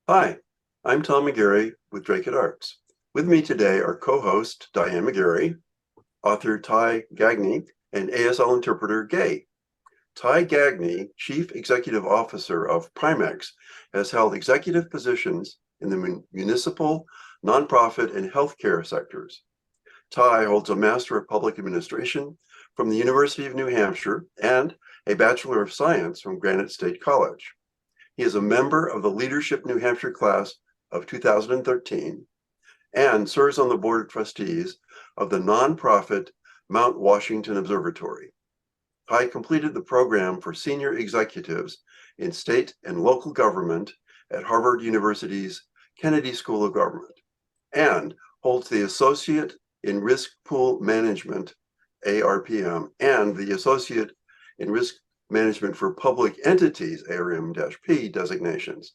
Hi, I'm Tom McGarry with Drake Arts. With me today are co-host Diane McGarry, author Ty Gagne, and ASL interpreter Gay. Ty Gagne, Chief Executive Officer of Primex, has held executive positions in the municipal, nonprofit, and healthcare sectors. Ty holds a Master of Public Administration from the University of New Hampshire and a Bachelor of Science from Granite State College. He is a member of the Leadership New Hampshire class of 2013 and serves on the Board of Trustees of the nonprofit Mount Washington Observatory. Ty completed the program for senior executives in state and local government at Harvard University's Kennedy School of Government and holds the Associate in Risk Pool Management, ARPM, and the Associate in Risk Management for Public Entities, ARM-P designations.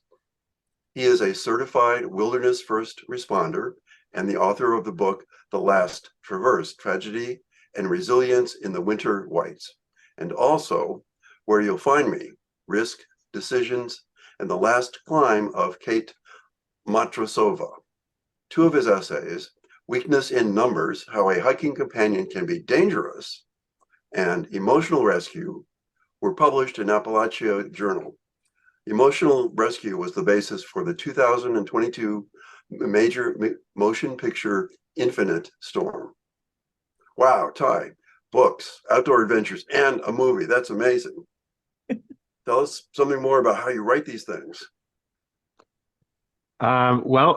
He is a certified wilderness first responder and the author of the book, The Last Traverse, Tragedy and Resilience in the Winter Whites, and also Where You'll Find Me, Risk, Decisions, and the Last Climb of Kate Matrosova. Two of his essays, Weakness in Numbers, How a Hiking Companion Can Be Dangerous, and Emotional Rescue, were published in Appalachia Journal. Emotional Rescue was the basis for the 2022 major motion picture Infinite Storm. Wow, Ty, books, outdoor adventures, and a movie. That's amazing. Tell us something more about how you write these things. Well,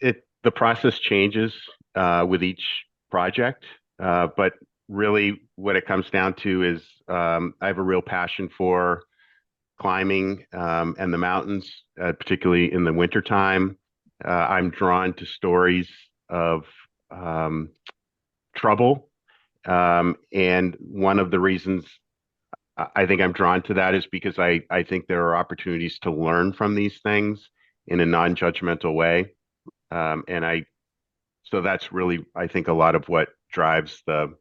the process changes with each project, but really what it comes down to is I have a real passion for climbing and the mountains, particularly in the wintertime. I'm drawn to stories of trouble. And one of the reasons I think I'm drawn to that is because I think there are opportunities to learn from these things in a non-judgmental way. And so that's really, I think, a lot of what drives the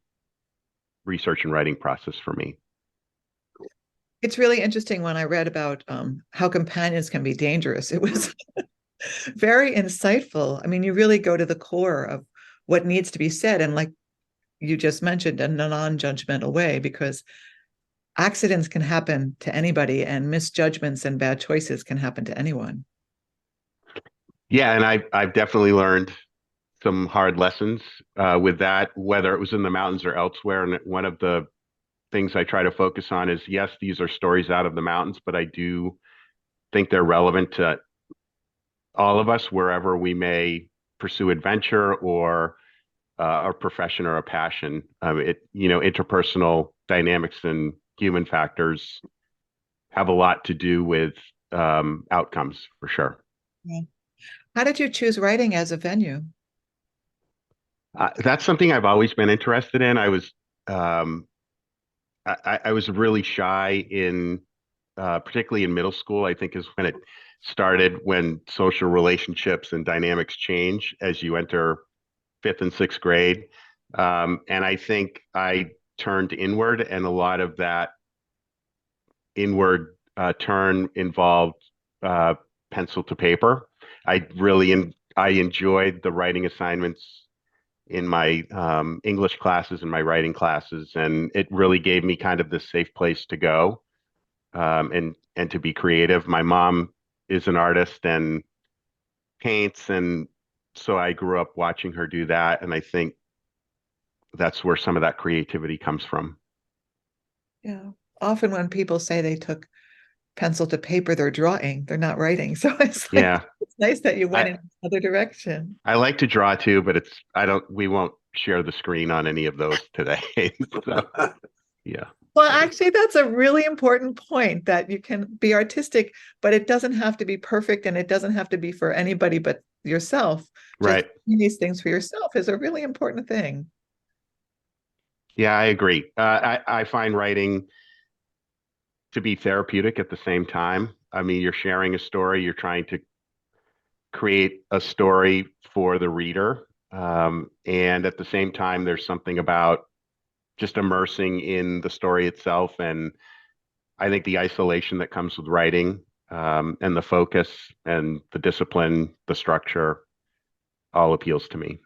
research and writing process for me. It's really interesting when I read about how companions can be dangerous. It was very insightful. I mean, you really go to the core of what needs to be said. And like you just mentioned, in a non-judgmental way, because accidents can happen to anybody and misjudgments and bad choices can happen to anyone. Yeah, and I've definitely learned some hard lessons with that, whether it was in the mountains or elsewhere. And one of the things I try to focus on is, yes, these are stories out of the mountains, but I do think they're relevant to all of us wherever we may pursue adventure or a profession or a passion. Interpersonal dynamics and human factors have a lot to do with outcomes for sure. Yeah. How did you choose writing as a venue? That's something I've always been interested in. Um, I was really shy particularly in middle school, I think is when it started, when social relationships and dynamics change as you enter fifth and sixth grade. And I think I turned inward, and a lot of that inward turn involved uh, pencil to paper. I enjoyed the writing assignments in my English classes and my writing classes, and it really gave me kind of this safe place to go and to be creative. My mom is an artist and paints, and so I grew up watching her do that, and I think that's where some of that creativity comes from. Yeah. Often when people say they took pencil to paper, they're drawing, they're not writing. So it's like, Yeah, it's nice that you went I in another direction. I like to draw too, but we won't share the screen on any of those today. So, yeah. Well, actually, that's a really important point that you can be artistic, but it doesn't have to be perfect and it doesn't have to be for anybody but yourself. Just Right. doing these things for yourself is a really important thing. Yeah, I agree. I find writing to be therapeutic at the same time. I mean, you're sharing a story, you're trying to create a story for the reader. And at the same time, there's something about just immersing in the story itself. And I think the isolation that comes with writing and the focus and the discipline, the structure, all appeals to me.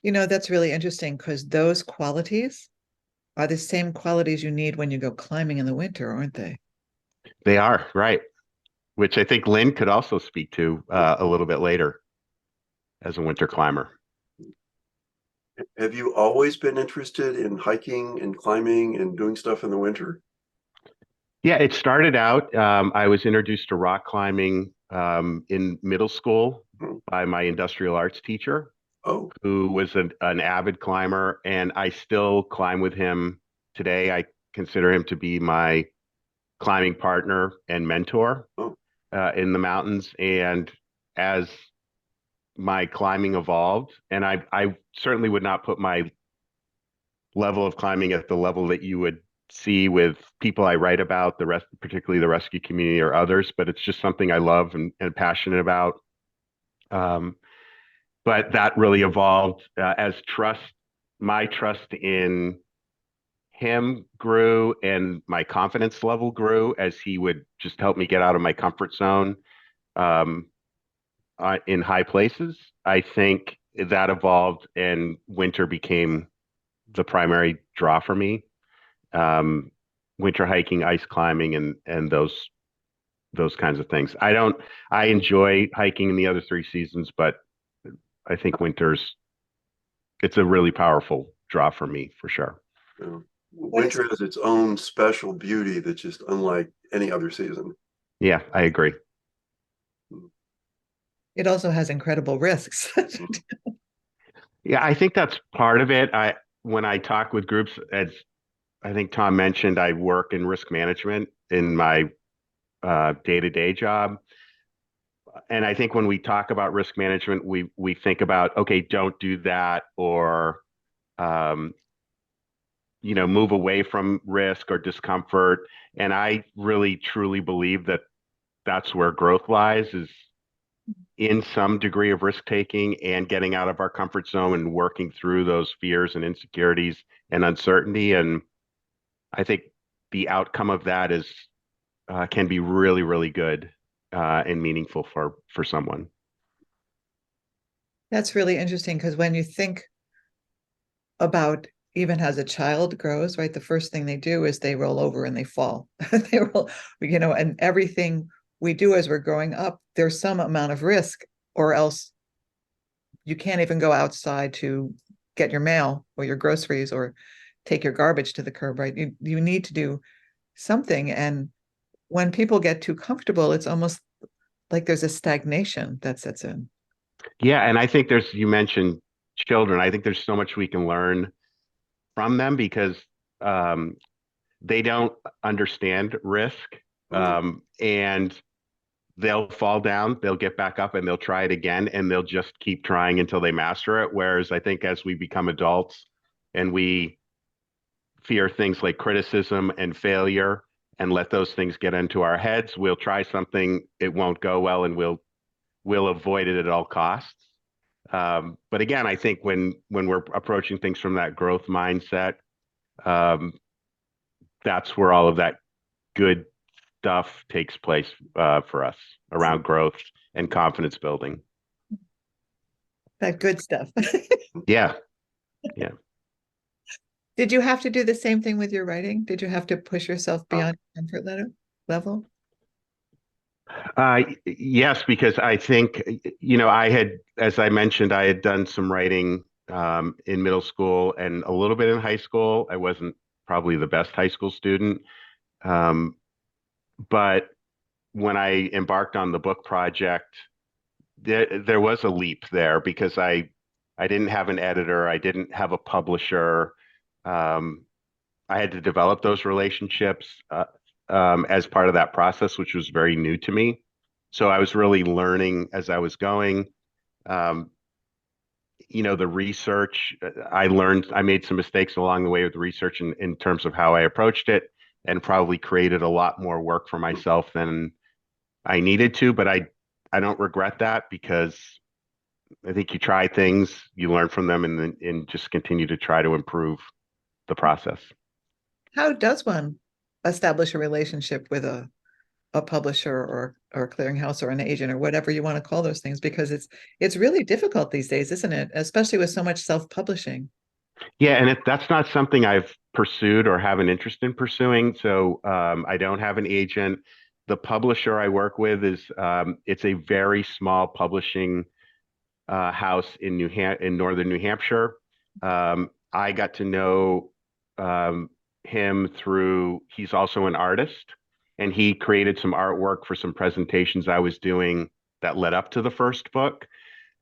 That's really interesting because those qualities are the same qualities you need when you go climbing in the winter, aren't they? They are, right. Which I think Lynn could also speak to a little bit later as a winter climber. Have you always been interested in hiking and climbing and doing stuff in the winter? Yeah, it started out, I was introduced to rock climbing in middle school Hmm. by my industrial arts teacher, Oh, who was an avid climber, and I still climb with him today. I consider him to be my climbing partner and mentor oh, in the mountains. And as my climbing evolved, and I certainly would not put my level of climbing at the level that you would see with people I write about, the rest, particularly the rescue community or others, but it's just something I love and passionate about. Um, but that really evolved as my trust in him grew and my confidence level grew as he would just help me get out of my comfort zone um, in high places. I think that evolved and winter became the primary draw for me. Um, Winter hiking, ice climbing, and those kinds of things. I enjoy hiking in the other three seasons, but I think it's a really powerful draw for me for sure. yeah. Winter has its own special beauty that's just unlike any other season. Yeah, I agree. It also has incredible risks. Yeah, I think that's part of it. When I talk with groups, as I think Tom mentioned, I work in risk management in my day-to-day job. And I think when we talk about risk management, we think about, okay, don't do that, or um, move away from risk or discomfort. And I really truly believe that that's where growth lies, is in some degree of risk taking and getting out of our comfort zone and working through those fears and insecurities and uncertainty. And I think the outcome of that is can be really, really good and meaningful for someone. That's really interesting because when you think about even as a child grows, right, the first thing they do is they roll over and they fall. They roll, and everything we do as we're growing up, there's some amount of risk, or else you can't even go outside to get your mail or your groceries or take your garbage to the curb, right? You need to do something. And when people get too comfortable, it's almost like there's a stagnation that sets in. Yeah, and I think you mentioned children. I think there's so much we can learn from them because um, they don't understand risk, Mm, and they'll fall down, they'll get back up, and they'll try it again, and they'll just keep trying until they master it. Whereas I think as we become adults and we fear things like criticism and failure and let those things get into our heads, we'll try something, it won't go well, and we'll avoid it at all costs. But again, I think when we're approaching things from that growth mindset, um, that's where all of that good stuff takes place for us around growth and confidence building. That good stuff. Yeah, yeah. Did you have to do the same thing with your writing? Did you have to push yourself uh, beyond your comfort level? Yes, because I think, as I mentioned, I had done some writing in middle school and a little bit in high school. I wasn't probably the best high school student, um, but when I embarked on the book project, there was a leap there because I didn't have an editor, I didn't have a publisher. Um, I had to develop those relationships as part of that process, which was very new to me. So I was really learning as I was going. Um, the research, I made some mistakes along the way with the research in terms of how I approached it, and probably created a lot more work for myself than I needed to. But I don't regret that because I think you try things, you learn from them, and just continue to try to improve the process. How does one establish a relationship with a publisher or a clearinghouse or an agent or whatever you want to call those things, because it's really difficult these days, isn't it? Especially with so much self-publishing. Yeah, and that's not something I've pursued or have an interest in pursuing. So I don't have an agent. The publisher I work with is it's a very small publishing house in in northern New Hampshire. I got to know him through, he's also an artist, and he created some artwork for some presentations I was doing that led up to the first book.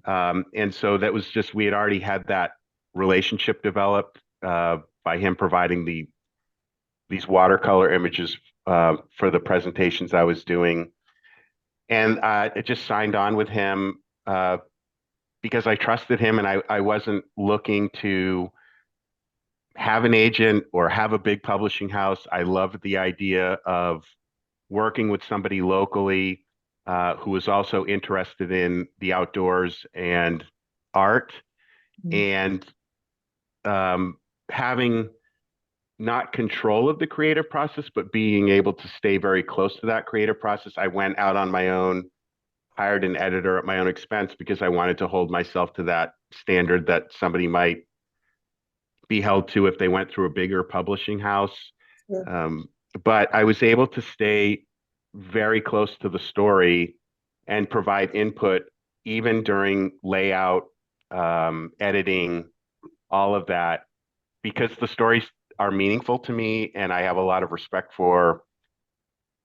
And so that was just, we had already had that relationship developed by him providing these watercolor images for the presentations I was doing. And I just signed on with him because I trusted him, and I wasn't looking to have an agent or have a big publishing house. I loved the idea of working with somebody locally who was also interested in the outdoors and art, and having not control of the creative process, but being able to stay very close to that creative process. I went out on my own, hired an editor at my own expense because I wanted to hold myself to that standard that somebody might be held to if they went through a bigger publishing house. Sure. But I was able to stay very close to the story and provide input even during layout, editing, all of that, because the stories are meaningful to me and I have a lot of respect for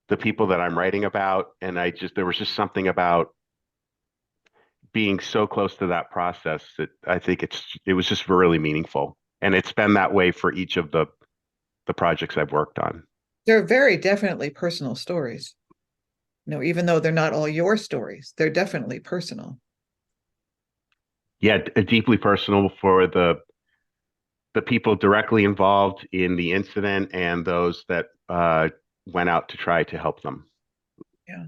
the people that I'm writing about. And there was just something about being so close to that process that I think it was just really meaningful. And it's been that way for each of the projects I've worked on. They're very definitely personal stories. Even though they're not all your stories, they're definitely personal. Yeah, deeply personal for the people directly involved in the incident and those that went out to try to help them. Yeah.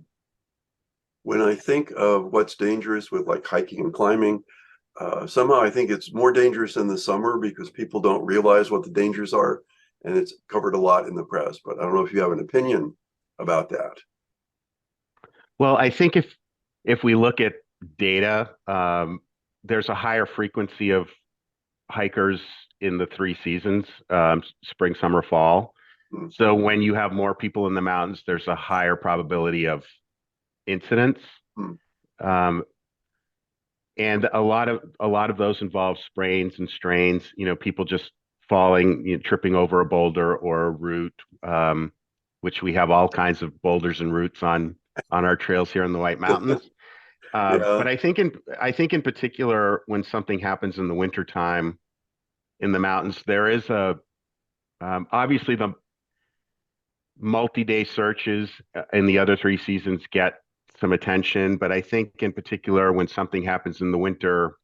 When I think of what's dangerous with like hiking and climbing, somehow I think it's more dangerous in the summer because people don't realize what the dangers are, and it's covered a lot in the press. But I don't know if you have an opinion about that. Well, I think if we look at data, there's a higher frequency of hikers in the three seasons, spring, summer, fall. So when you have more people in the mountains, there's a higher probability of incidents. And a lot of those involve sprains and strains, people just falling, tripping over a boulder or a root, which we have all kinds of boulders and roots on our trails here in the White Mountains. Yeah. But I think in particular, when something happens in the wintertime in the mountains, there is obviously the multi-day searches in the other three seasons get some attention, but I think in particular when something happens in the winter,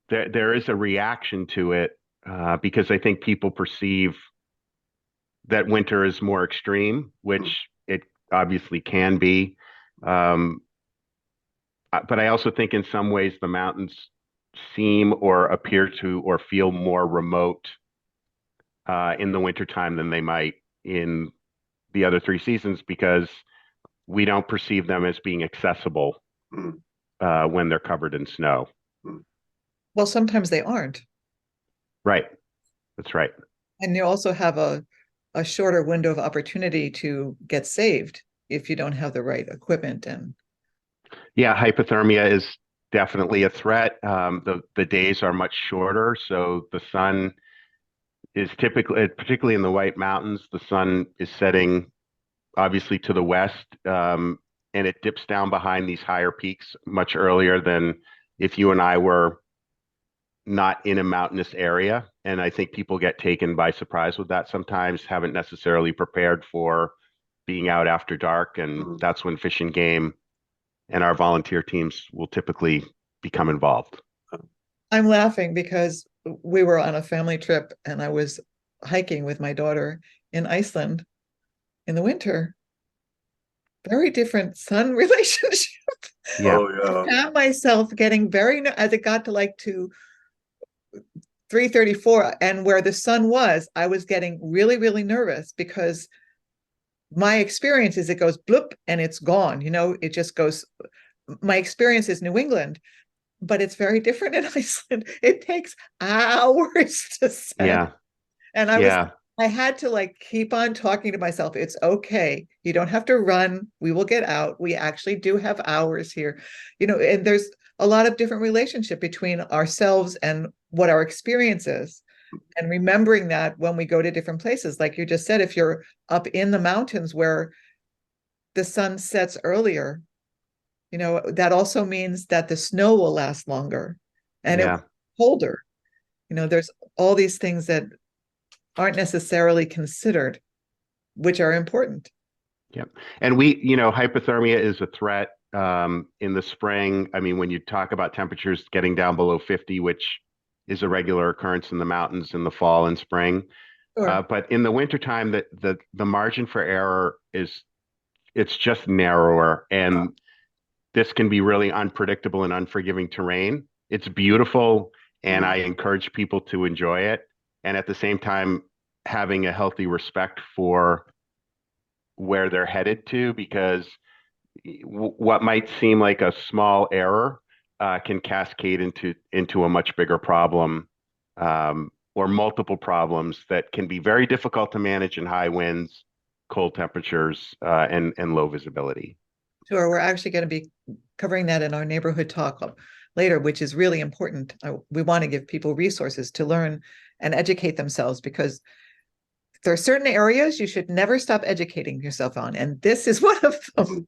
there is a reaction to it because I think people perceive that winter is more extreme, which it obviously can be. But I also think in some ways the mountains seem or appear to or feel more remote in the wintertime than they might in the other three seasons because we don't perceive them as being accessible when they're covered in snow. Well, sometimes they aren't. Right. That's right. And you also have a shorter window of opportunity to get saved if you don't have the right equipment. And yeah, hypothermia is definitely a threat. The days are much shorter, so the sun is typically, particularly in the White Mountains, the sun is setting obviously to the west, and it dips down behind these higher peaks much earlier than if you and I were not in a mountainous area. And I think people get taken by surprise with that sometimes, haven't necessarily prepared for being out after dark. And that's when Fish and Game and our volunteer teams will typically become involved. I'm laughing because we were on a family trip and I was hiking with my daughter in Iceland in the winter. Very different sun relationship. Yeah. Oh, yeah. I found myself getting as it got to like 3:34 and where the sun was, I was getting really, really nervous because my experience is it goes bloop and it's gone. It just goes. My experience is New England, but it's very different in Iceland. It takes hours to set. Yeah. And Yeah. I had to like keep on talking to myself. It's okay. You don't have to run. We will get out. We actually do have hours here. And there's a lot of different relationship between ourselves and what our experience is. And remembering that when we go to different places, like you just said, if you're up in the mountains where the sun sets earlier, that also means that the snow will last longer and it will Yeah. be colder. There's all these things that aren't necessarily considered, which are important. Yep. And hypothermia is a threat in the spring. I mean, when you talk about temperatures getting down below 50, which is a regular occurrence in the mountains in the fall and spring. Sure. But in the wintertime, the margin for error it's just narrower. And this can be really unpredictable and unforgiving terrain. It's beautiful, and I encourage people to enjoy it. And at the same time, having a healthy respect for where they're headed to, because what might seem like a small error can cascade into a much bigger problem, or multiple problems that can be very difficult to manage in high winds, cold temperatures, and low visibility. Sure. We're actually going to be covering that in our neighborhood talk later, which is really important. We want to give people resources to learn and educate themselves, because there are certain areas you should never stop educating yourself on. And this is one of them.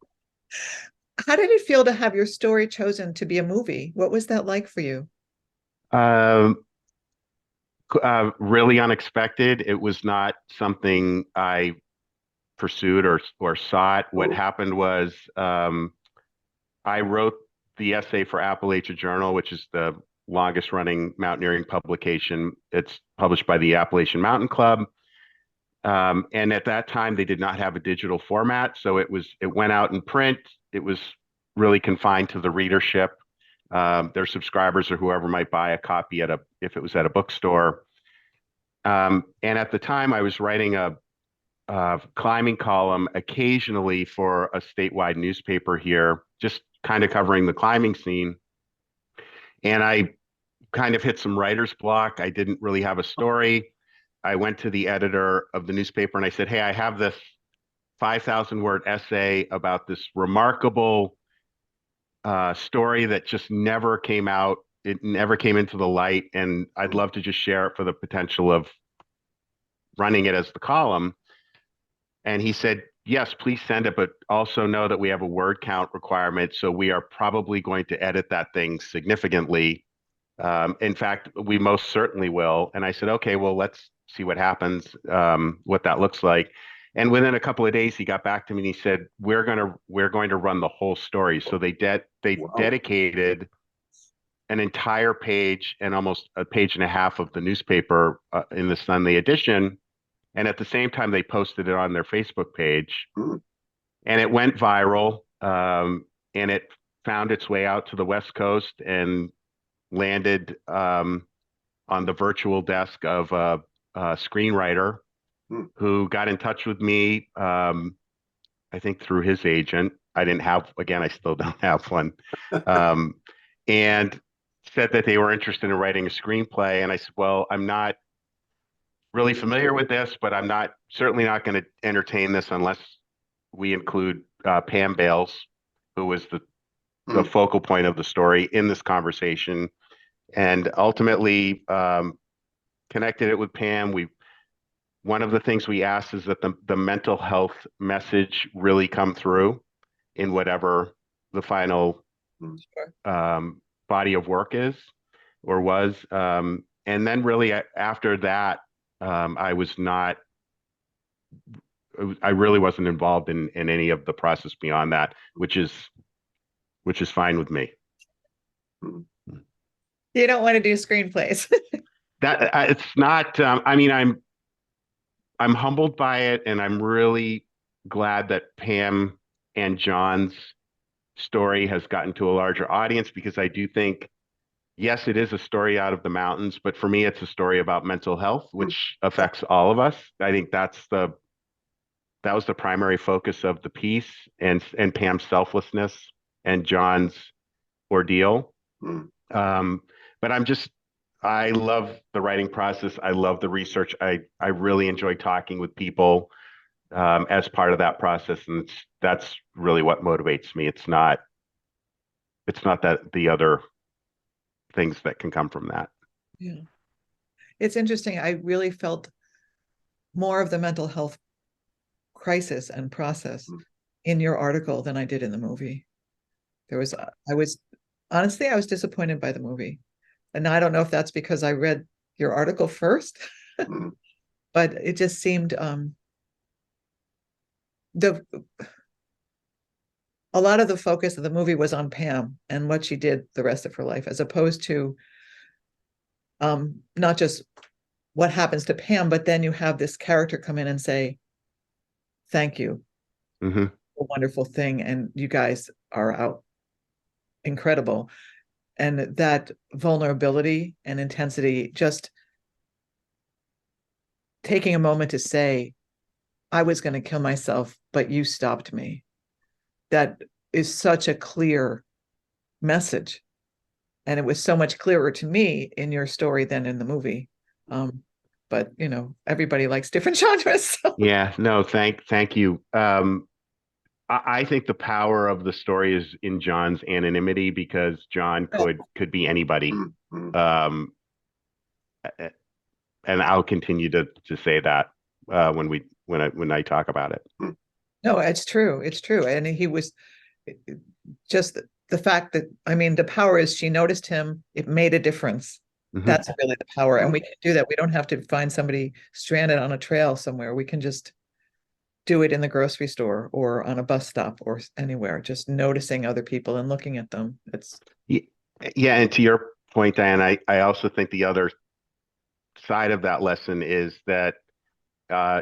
How did it feel to have your story chosen to be a movie? What was that like for you? Um, really unexpected. It was not something I pursued or sought. What happened was I wrote the essay for Appalachia Journal, which is the longest running mountaineering publication. It's published by the Appalachian Mountain Club. And at that time, they did not have a digital format, so it went out in print. It was really confined to the readership, their subscribers or whoever might buy a copy if it was at a bookstore. And at the time, I was writing a climbing column occasionally for a statewide newspaper here, just kind of covering the climbing scene. And I kind of hit some writer's block. I didn't really have a story. I went to the editor of the newspaper and I said, "Hey, I have this 5,000 word essay about this remarkable story that just never came out. It never came into the light. And I'd love to just share it for the potential of running it as the column." And he said, "Yes, please send it, but also know that we have a word count requirement. So we are probably going to edit that thing significantly. In fact, we most certainly will." And I said, "Okay, well, let's see what happens, what that looks like." And within a couple of days, he got back to me and he said, we're going to run the whole story." So they dedicated an entire page and almost a page and a half of the newspaper in the Sunday edition. And at the same time, they posted it on their Facebook page, and it went viral. And it found its way out to the West Coast and landed on the virtual desk of a screenwriter who got in touch with me, I think through his agent. I still don't have one. And said that they were interested in writing a screenplay. And I said, "Well, I'm not really familiar with this, but I'm certainly not going to entertain this unless we include Pam Bales, who was the focal point of the story in this conversation." And ultimately connected it with Pam. One of the things we asked is that the mental health message really come through in whatever the final body of work is or was. And then really after that, I really wasn't involved in any of the process beyond that, which is fine with me. You don't want to do screenplays. That it's not. I mean, I'm humbled by it, and I'm really glad that Pam and John's story has gotten to a larger audience, because I do think, yes, it is a story out of the mountains, but for me, it's a story about mental health, which affects all of us. I think that's the that was the primary focus of the piece, and Pam's selflessness and John's ordeal. Mm. But I love the writing process. I love the research. I really enjoy talking with people as part of that process, and that's really what motivates me. It's not that the other things that can come from that. Yeah. It's interesting. I really felt more of the mental health crisis and process Mm. in your article than I did in the movie. I was honestly, I was disappointed by the movie. And I don't know if that's because I read your article first, Mm. but it just seemed the a lot of the focus of the movie was on Pam and what she did the rest of her life, as opposed to not just what happens to Pam, but then you have this character come in and say, thank you, Mm-hmm. a wonderful thing, and you guys are out incredible. And that vulnerability and intensity, just taking a moment to say, I was going to kill myself, but you stopped me. That is such a clear message. And it was so much clearer to me in your story than in the movie. But everybody likes different genres. So. Yeah, no, thank you. I think the power of the story is in John's anonymity, because John could be anybody. Mm. Mm. Um, and I'll continue to say that when I talk about it. Mm. No, it's true. It's true. And he was just the fact that, I mean, the power is she noticed him. It made a difference. Mm-hmm. That's really the power. And we can do that. We don't have to find somebody stranded on a trail somewhere. We can just do it in the grocery store or on a bus stop or anywhere, just noticing other people and looking at them. It's Yeah, and to your point, Diane, I also think the other side of that lesson is that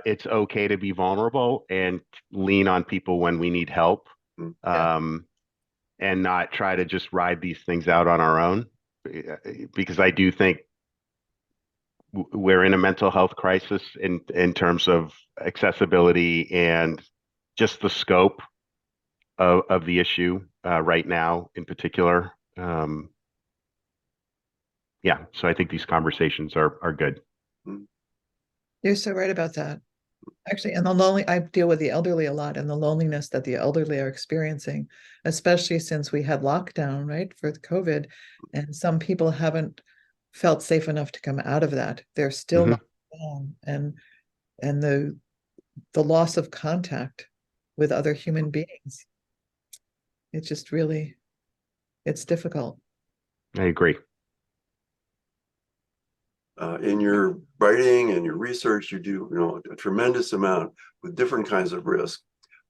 it's okay to be vulnerable and lean on people when we need help, and not try to just ride these things out on our own, because I do think we're in a mental health crisis in terms of accessibility and just the scope of the issue right now in particular. Yeah, so I think these conversations are good. You're so right about that. Actually, and I deal with the elderly a lot, and the loneliness that the elderly are experiencing, especially since we had lockdown, right, for the COVID, and some people haven't felt safe enough to come out of that. They're still Mm-hmm. not down, and the loss of contact with other human beings. It's just really, it's difficult. I agree. In your writing and your research, you do a tremendous amount with different kinds of risk,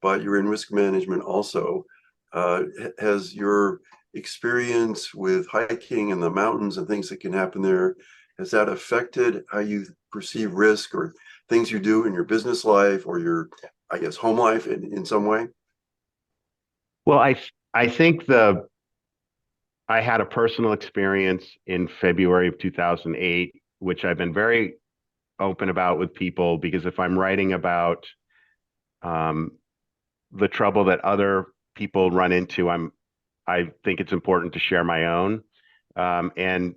but you're in risk management also. Has your experience with hiking in the mountains and things that can happen there, has that affected how you perceive risk or things you do in your business life or your, I guess, home life in some way? Well, I think I had a personal experience in February of 2008, which I've been very open about with people, because if I'm writing about the trouble that other people run into, I think it's important to share my own. And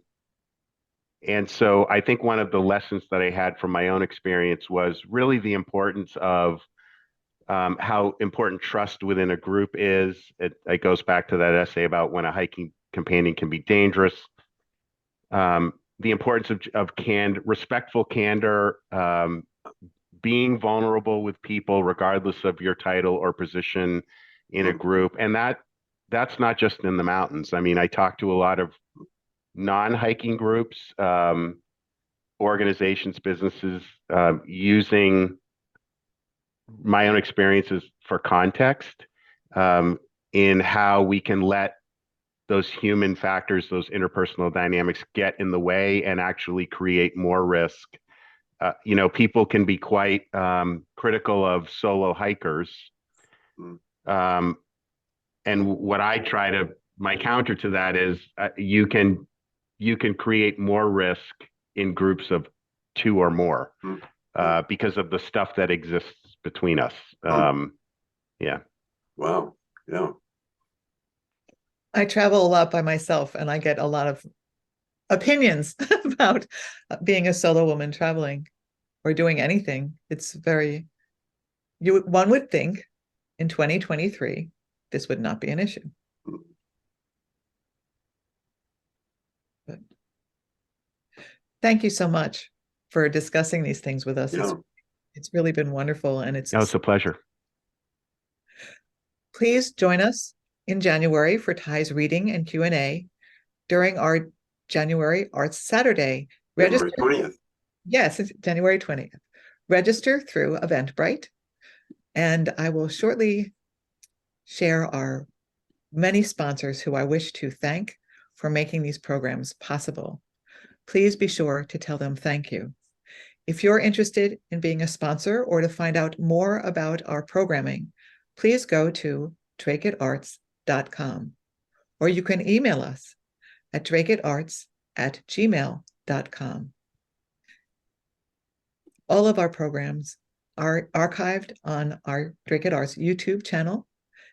so I think one of the lessons that I had from my own experience was really the importance of how important trust within a group is. It goes back to that essay about when a hiking companion can be dangerous. The importance of respectful candor, being vulnerable with people, regardless of your title or position in a group. And that's not just in the mountains. I mean, I talk to a lot of non-hiking groups, organizations, businesses, using my own experiences for context, in how we can let those human factors, those interpersonal dynamics get in the way and actually create more risk. People can be quite critical of solo hikers. And what my counter to that is you can create more risk in groups of two or more, because of the stuff that exists between us. Yeah. Wow. Yeah. I travel a lot by myself, and I get a lot of opinions about being a solo woman traveling or doing anything. It's very, one would think in 2023, this would not be an issue. But thank you so much for discussing these things with us. Yeah. It's really been wonderful. And No, it's a pleasure. Please join us in January for Ty's reading and Q&A during our January Arts Saturday. January 20th. Yes, it's January 20th. Register through Eventbrite, and I will shortly share our many sponsors who I wish to thank for making these programs possible. Please be sure to tell them thank you. If you're interested in being a sponsor or to find out more about our programming, please go to draketarts.com, or you can email us at draketarts@gmail.com. All of our programs are archived on our Drake at Arts YouTube channel.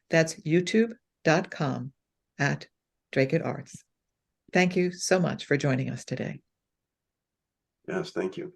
That's youtube.com/DrakeAtArts. Thank you so much for joining us today. Yes, thank you.